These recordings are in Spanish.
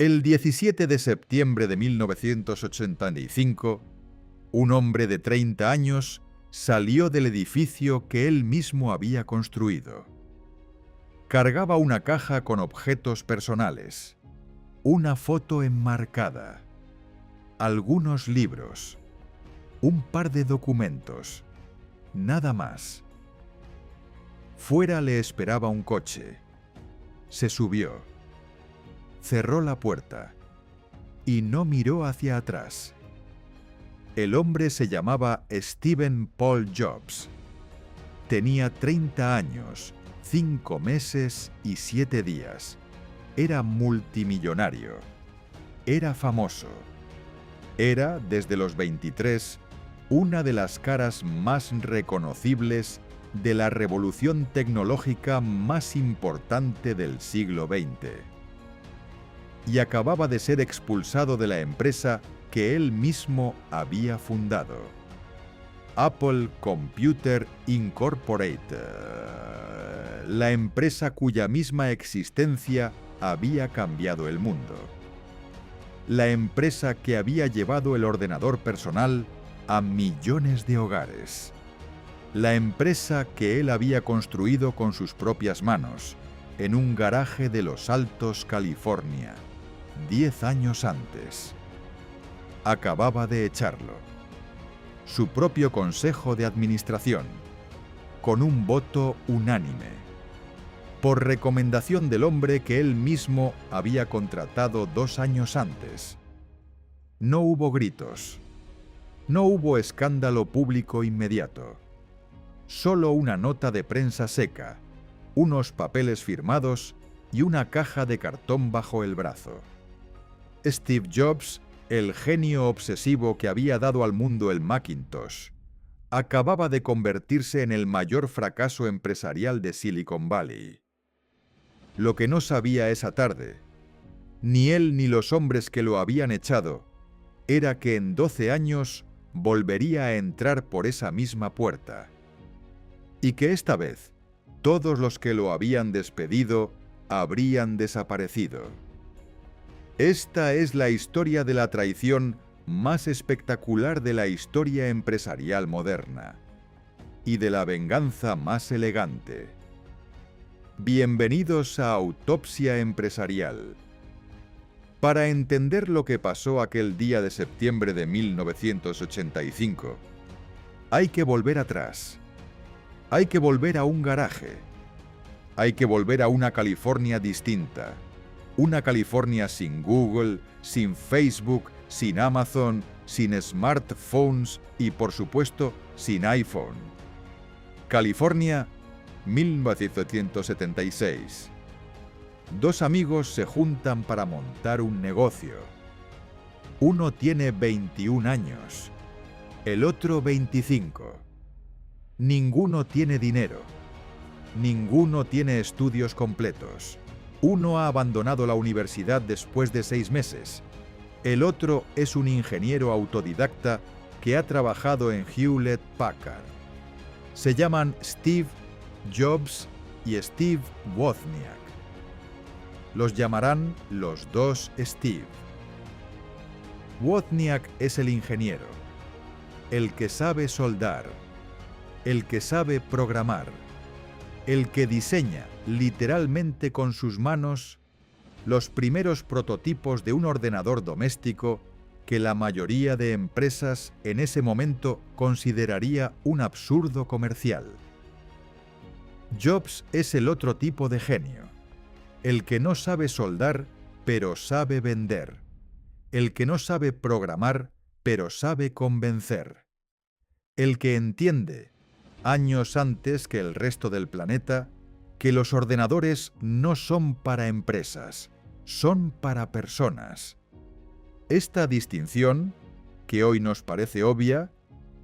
El 17 de septiembre de 1985, un hombre de 30 años salió del edificio que él mismo había construido. Cargaba una caja con objetos personales, una foto enmarcada, algunos libros, un par de documentos, nada más. Fuera le esperaba un coche. Se subió, cerró la puerta y no miró hacia atrás. El hombre se llamaba Stephen Paul Jobs. Tenía 30 años, 5 meses y 7 días. Era multimillonario. Era famoso. Era, desde los 23, una de las caras más reconocibles de la revolución tecnológica más importante del siglo XX. Y acababa de ser expulsado de la empresa que él mismo había fundado, Apple Computer Incorporated, la empresa cuya misma existencia había cambiado el mundo. La empresa que había llevado el ordenador personal a millones de hogares. La empresa que él había construido con sus propias manos, en un garaje de Los Altos, California, 10 años antes. Acababa de echarlo. Su propio consejo de administración, con un voto unánime, por recomendación del hombre que él mismo había contratado 2 años antes. No hubo gritos. No hubo escándalo público inmediato. Solo una nota de prensa seca, unos papeles firmados y una caja de cartón bajo el brazo. Steve Jobs, el genio obsesivo que había dado al mundo el Macintosh, acababa de convertirse en el mayor fracaso empresarial de Silicon Valley. Lo que no sabía esa tarde, ni él ni los hombres que lo habían echado, era que en 12 años volvería a entrar por esa misma puerta. Y que esta vez, todos los que lo habían despedido habrían desaparecido. Esta es la historia de la traición más espectacular de la historia empresarial moderna y de la venganza más elegante. Bienvenidos a Autopsia Empresarial. Para entender lo que pasó aquel día de septiembre de 1985, hay que volver atrás. Hay que volver a un garaje. Hay que volver a una California distinta. Una California sin Google, sin Facebook, sin Amazon, sin smartphones y, por supuesto, sin iPhone. California, 1976. 2 amigos se juntan para montar un negocio. Uno tiene 21 años, el otro 25. Ninguno tiene dinero. Ninguno tiene estudios completos. Uno ha abandonado la universidad después de 6 meses. El otro es un ingeniero autodidacta que ha trabajado en Hewlett Packard. Se llaman Steve Jobs y Steve Wozniak. Los llamarán los dos Steve. Wozniak es el ingeniero, el que sabe soldar, el que sabe programar, el que diseña literalmente con sus manos los primeros prototipos de un ordenador doméstico que la mayoría de empresas en ese momento consideraría un absurdo comercial. Jobs es el otro tipo de genio, el que no sabe soldar, pero sabe vender, el que no sabe programar, pero sabe convencer, el que entiende, años antes que el resto del planeta, que los ordenadores no son para empresas, son para personas. Esta distinción, que hoy nos parece obvia,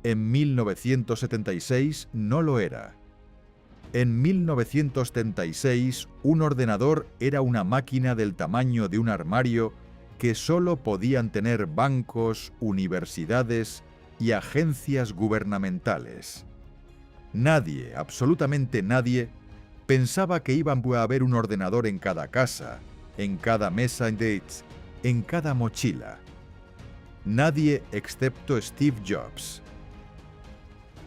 en 1976 no lo era. En 1976, un ordenador era una máquina del tamaño de un armario que solo podían tener bancos, universidades y agencias gubernamentales. Nadie, absolutamente nadie, pensaba que iba a haber un ordenador en cada casa, en cada mesa en cada mochila. Nadie excepto Steve Jobs.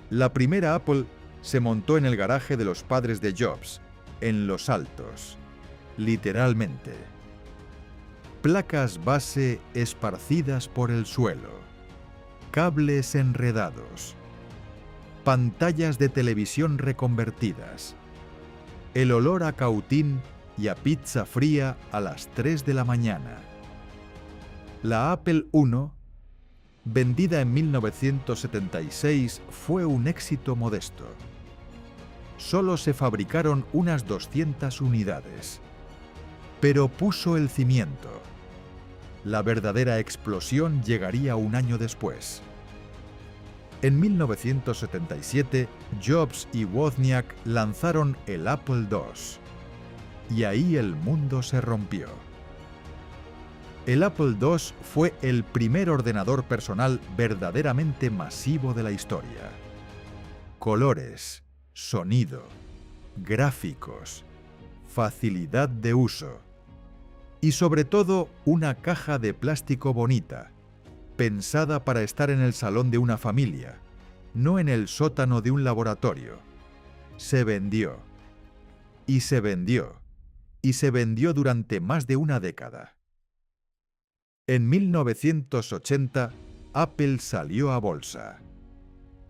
La primera Apple se montó en el garaje de los padres de Jobs, en Los Altos, literalmente. Placas base esparcidas por el suelo, cables enredados, pantallas de televisión reconvertidas, el olor a cautín y a pizza fría a las 3 de la mañana. La Apple I, vendida en 1976, fue un éxito modesto. Solo se fabricaron unas 200 unidades, pero puso el cimiento. La verdadera explosión llegaría un año después. En 1977, Jobs y Wozniak lanzaron el Apple II, y ahí el mundo se rompió. El Apple II fue el primer ordenador personal verdaderamente masivo de la historia. Colores, sonido, gráficos, facilidad de uso y sobre todo una caja de plástico bonita, pensada para estar en el salón de una familia, no en el sótano de un laboratorio. Se vendió, y se vendió, y se vendió durante más de una década. En 1980, Apple salió a bolsa.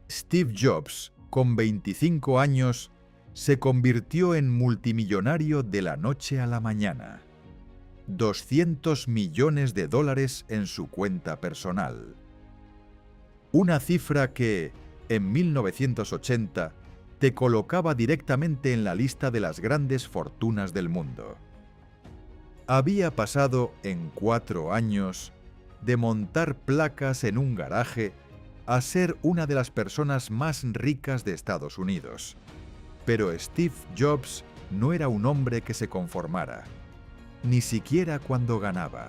Steve Jobs, con 25 años, se convirtió en multimillonario de la noche a la mañana. $200 millones en su cuenta personal. Una cifra que, en 1980, te colocaba directamente en la lista de las grandes fortunas del mundo. Había pasado en 4 años de montar placas en un garaje a ser una de las personas más ricas de Estados Unidos. Pero Steve Jobs no era un hombre que se conformara, ni siquiera cuando ganaba.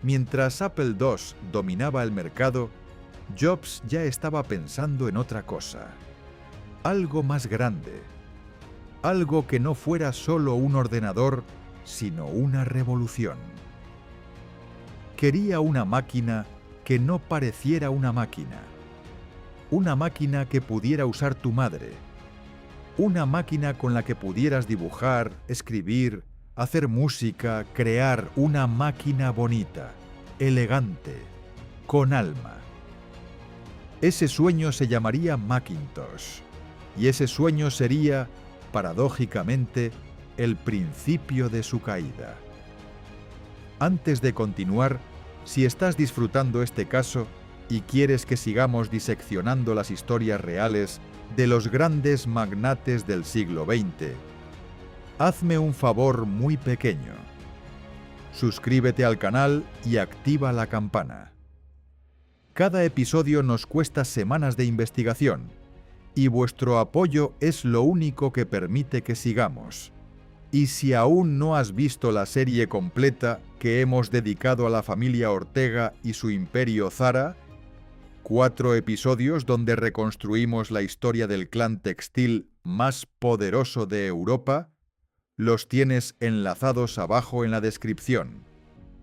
Mientras Apple II dominaba el mercado, Jobs ya estaba pensando en otra cosa, algo más grande, algo que no fuera solo un ordenador, sino una revolución. Quería una máquina que no pareciera una máquina que pudiera usar tu madre, una máquina con la que pudieras dibujar, escribir, hacer música, crear una máquina bonita, elegante, con alma. Ese sueño se llamaría Macintosh, y ese sueño sería, paradójicamente, el principio de su caída. Antes de continuar, si estás disfrutando este caso y quieres que sigamos diseccionando las historias reales de los grandes magnates del siglo XX, hazme un favor muy pequeño. Suscríbete al canal y activa la campana. Cada episodio nos cuesta semanas de investigación, y vuestro apoyo es lo único que permite que sigamos. Y si aún no has visto la serie completa que hemos dedicado a la familia Ortega y su imperio Zara, 4 episodios donde reconstruimos la historia del clan textil más poderoso de Europa, los tienes enlazados abajo en la descripción.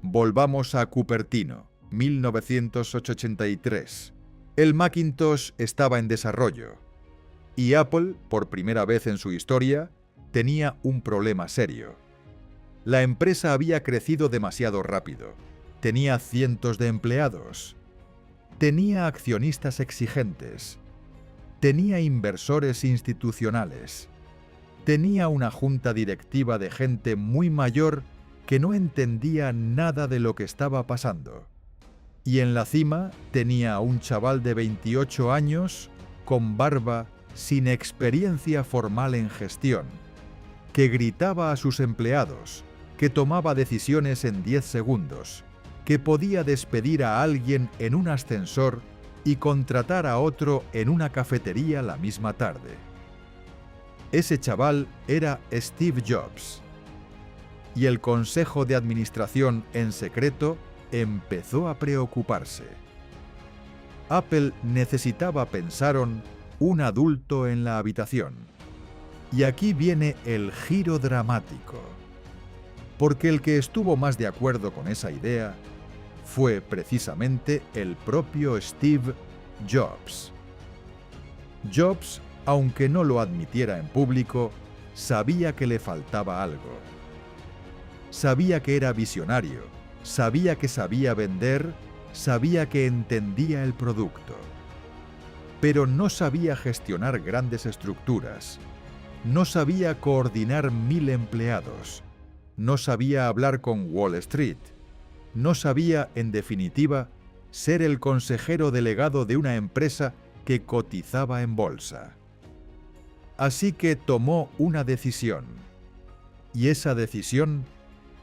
Volvamos a Cupertino, 1983. El Macintosh estaba en desarrollo, y Apple, por primera vez en su historia, tenía un problema serio. La empresa había crecido demasiado rápido, tenía cientos de empleados, tenía accionistas exigentes, tenía inversores institucionales, tenía una junta directiva de gente muy mayor que no entendía nada de lo que estaba pasando. Y en la cima tenía a un chaval de 28 años, con barba, sin experiencia formal en gestión, que gritaba a sus empleados, que tomaba decisiones en 10 segundos, que podía despedir a alguien en un ascensor y contratar a otro en una cafetería la misma tarde. Ese chaval era Steve Jobs. Y el consejo de administración en secreto empezó a preocuparse. Apple necesitaba, pensaron, un adulto en la habitación. Y aquí viene el giro dramático. porque el que estuvo más de acuerdo con esa idea fue precisamente el propio Steve Jobs. Jobs, aunque no lo admitiera en público, sabía que le faltaba algo. Sabía que era visionario, sabía que sabía vender, sabía que entendía el producto. Pero no sabía gestionar grandes estructuras, no sabía coordinar 1000 empleados, no sabía hablar con Wall Street, no sabía, en definitiva, ser el consejero delegado de una empresa que cotizaba en bolsa. Así que tomó una decisión, y esa decisión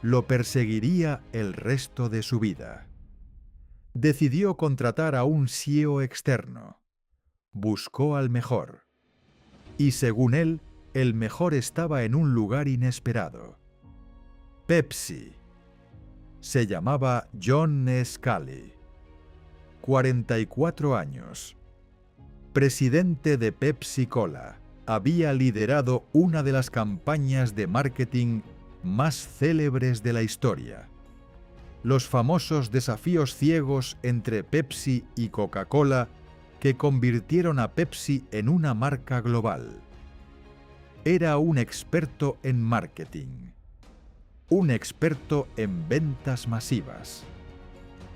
lo perseguiría el resto de su vida. Decidió contratar a un CEO externo. Buscó al mejor. Y según él, el mejor estaba en un lugar inesperado. Pepsi. Se llamaba John Sculley. 44 años. Presidente de Pepsi Cola. Había liderado una de las campañas de marketing más célebres de la historia. Los famosos desafíos ciegos entre Pepsi y Coca-Cola que convirtieron a Pepsi en una marca global. Era un experto en marketing, un experto en ventas masivas,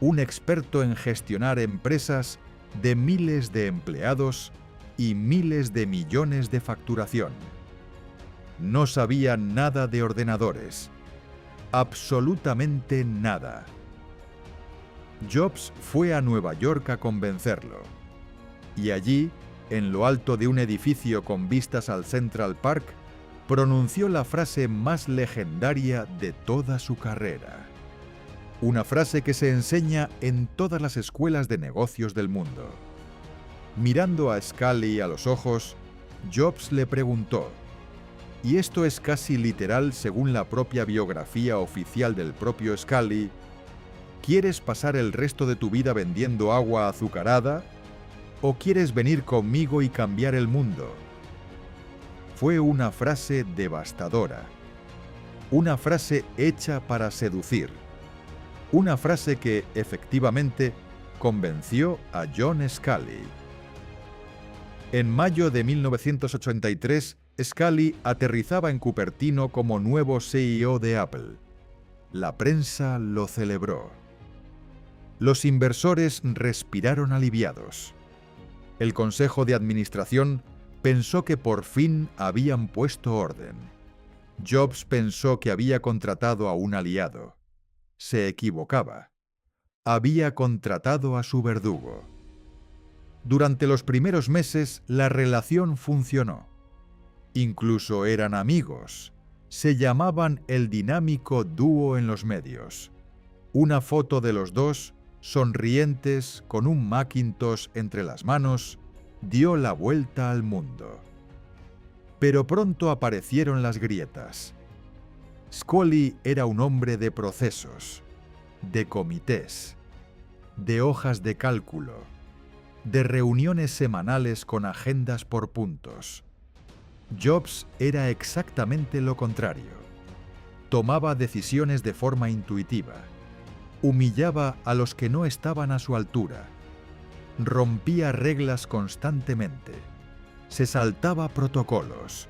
un experto en gestionar empresas de miles de empleados y miles de millones de facturación. No sabía nada de ordenadores, absolutamente nada. Jobs fue a Nueva York a convencerlo, y allí, en lo alto de un edificio con vistas al Central Park, pronunció la frase más legendaria de toda su carrera. Una frase que se enseña en todas las escuelas de negocios del mundo. Mirando a Sculley a los ojos, Jobs le preguntó, y esto es casi literal según la propia biografía oficial del propio Sculley, ¿quieres pasar el resto de tu vida vendiendo agua azucarada? ¿O quieres venir conmigo y cambiar el mundo? Fue una frase devastadora, una frase hecha para seducir, una frase que, efectivamente, convenció a John Sculley. En mayo de 1983, Sculley aterrizaba en Cupertino como nuevo CEO de Apple. La prensa lo celebró. Los inversores respiraron aliviados. El Consejo de Administración pensó que por fin habían puesto orden. Jobs pensó que había contratado a un aliado. Se equivocaba. Había contratado a su verdugo. Durante los primeros meses, la relación funcionó. Incluso eran amigos. Se llamaban el dinámico dúo en los medios. Una foto de los dos, sonrientes, con un Macintosh entre las manos, dio la vuelta al mundo. Pero pronto aparecieron las grietas. Sculley era un hombre de procesos, de comités, de hojas de cálculo, de reuniones semanales con agendas por puntos. Jobs era exactamente lo contrario. Tomaba decisiones de forma intuitiva. Humillaba a los que no estaban a su altura. Rompía reglas constantemente. Se saltaba protocolos.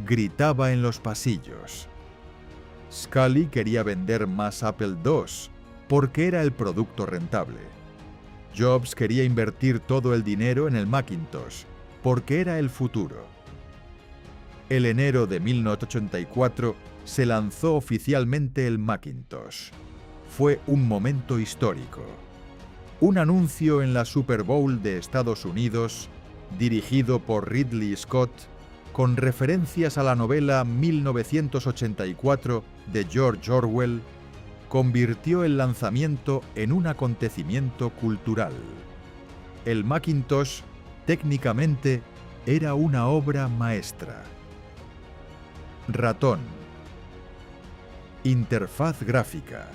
Gritaba en los pasillos. Sculley quería vender más Apple II porque era el producto rentable. Jobs quería invertir todo el dinero en el Macintosh porque era el futuro. El enero de 1984 se lanzó oficialmente el Macintosh. Fue un momento histórico. Un anuncio en la Super Bowl de Estados Unidos, dirigido por Ridley Scott, con referencias a la novela 1984 de George Orwell, convirtió el lanzamiento en un acontecimiento cultural. El Macintosh, técnicamente, era una obra maestra. Ratón. Interfaz gráfica.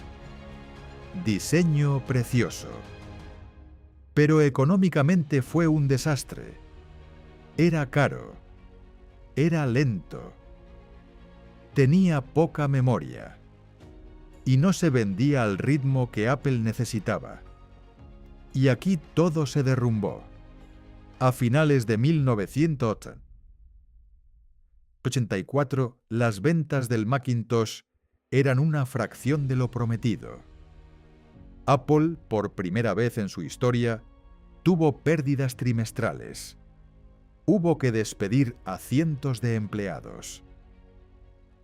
Diseño precioso. Pero económicamente fue un desastre. Era caro. Era lento. Tenía poca memoria. y no se vendía al ritmo que Apple necesitaba. Y aquí todo se derrumbó. A finales de 1984, las ventas del Macintosh eran una fracción de lo prometido. Apple, por primera vez en su historia, tuvo pérdidas trimestrales. Hubo que despedir a cientos de empleados.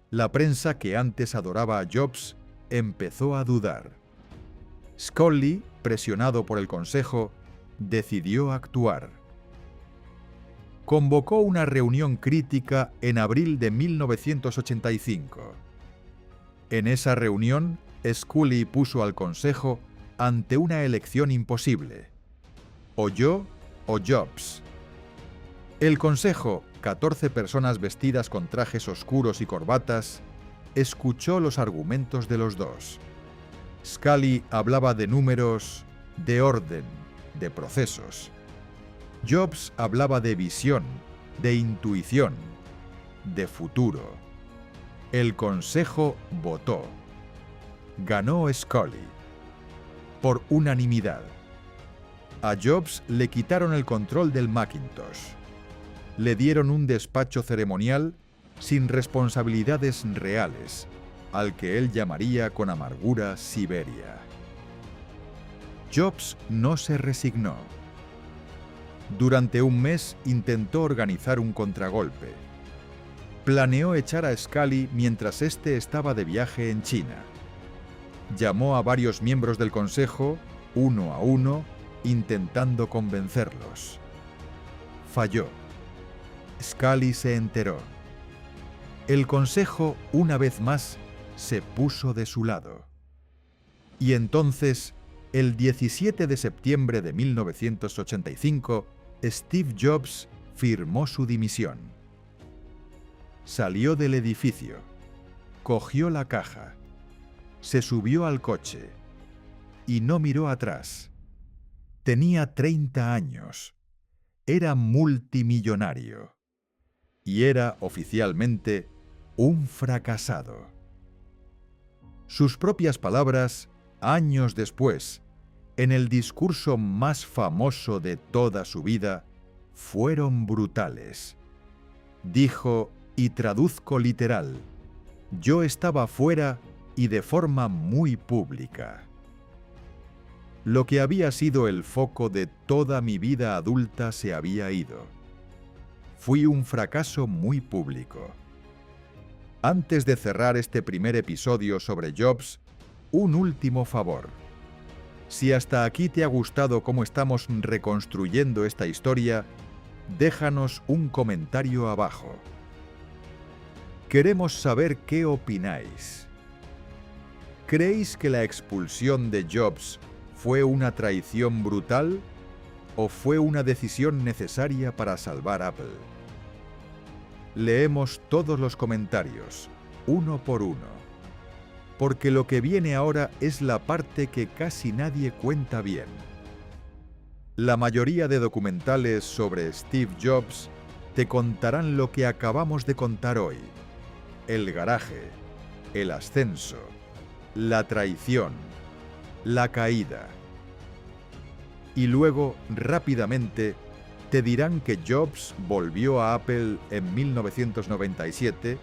La prensa que antes adoraba a Jobs empezó a dudar. Scully, presionado por el consejo, decidió actuar. Convocó una reunión crítica en abril de 1985. En esa reunión, Scully puso al consejo ante una elección imposible: o yo o Jobs. El consejo, 14 personas vestidas con trajes oscuros y corbatas, escuchó los argumentos de los dos. Scully hablaba de números, de orden, de procesos. Jobs hablaba de visión, de intuición, de futuro. El consejo votó. Ganó Scully. Por unanimidad. A Jobs le quitaron el control del Macintosh. Le dieron un despacho ceremonial sin responsabilidades reales, al que él llamaría con amargura Siberia. Jobs no se resignó. Durante un mes intentó organizar un contragolpe. Planeó echar a Scully mientras éste estaba de viaje en China. Llamó a varios miembros del consejo, uno a uno, intentando convencerlos. Falló. Scully se enteró. El consejo, una vez más, se puso de su lado. Y entonces, el 17 de septiembre de 1985, Steve Jobs firmó su dimisión. Salió del edificio, cogió la caja, se subió al coche y no miró atrás. Tenía 30 años, era multimillonario y era oficialmente un fracasado. Sus propias palabras, años después, en el discurso más famoso de toda su vida, fueron brutales. Dijo, y traduzco literal: yo estaba fuera y de forma muy pública. Lo que había sido el foco de toda mi vida adulta se había ido. Fui un fracaso muy público. Antes de cerrar este primer episodio sobre Jobs, un último favor. Si hasta aquí te ha gustado cómo estamos reconstruyendo esta historia, déjanos un comentario abajo. Queremos saber qué opináis. ¿Creéis que la expulsión de Jobs fue una traición brutal o fue una decisión necesaria para salvar Apple? Leemos todos los comentarios, uno por uno, porque lo que viene ahora es la parte que casi nadie cuenta bien. La mayoría de documentales sobre Steve Jobs te contarán lo que acabamos de contar hoy: el garaje, el ascenso, la traición, la caída. Y luego, rápidamente, te dirán que Jobs volvió a Apple en 1997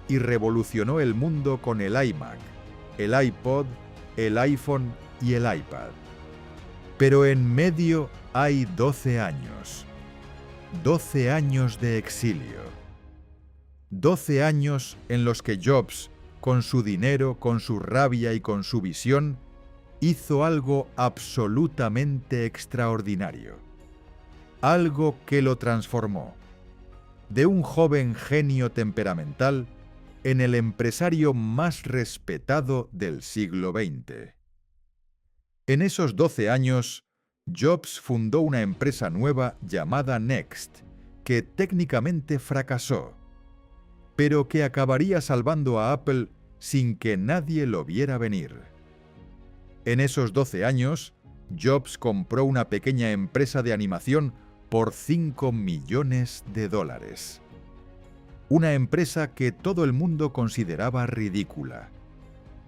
y revolucionó el mundo con el iMac, el iPod, el iPhone y el iPad. Pero en medio hay 12 años. 12 años de exilio. 12 años en los que Jobs, con su dinero, con su rabia y con su visión, hizo algo absolutamente extraordinario. Algo que lo transformó. De un joven genio temperamental en el empresario más respetado del siglo XX. En esos 12 años, Jobs fundó una empresa nueva llamada Next, que técnicamente fracasó, pero que acabaría salvando a Apple sin que nadie lo viera venir. En esos 12 años, Jobs compró una pequeña empresa de animación por $5 millones. Una empresa que todo el mundo consideraba ridícula.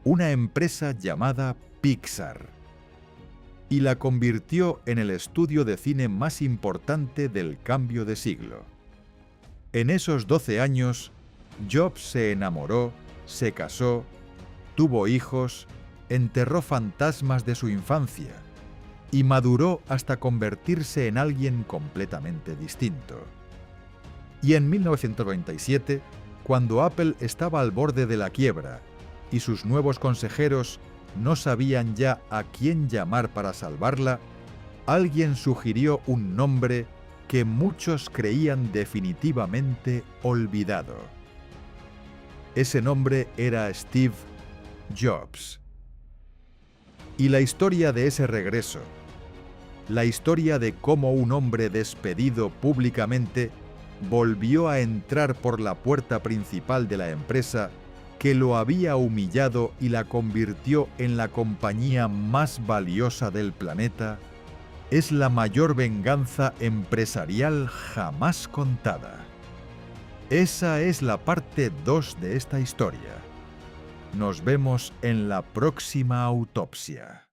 una empresa llamada Pixar, y la convirtió en el estudio de cine más importante del cambio de siglo. En esos 12 años, Jobs se enamoró, se casó, tuvo hijos, enterró fantasmas de su infancia y maduró hasta convertirse en alguien completamente distinto. Y en 1997, cuando Apple estaba al borde de la quiebra y sus nuevos consejeros no sabían ya a quién llamar para salvarla, alguien sugirió un nombre que muchos creían definitivamente olvidado. Ese nombre era Steve Jobs. Y la historia de ese regreso, la historia de cómo un hombre despedido públicamente volvió a entrar por la puerta principal de la empresa que lo había humillado y la convirtió en la compañía más valiosa del planeta, es la mayor venganza empresarial jamás contada. Esa es la parte 2 de esta historia. Nos vemos en la próxima autopsia.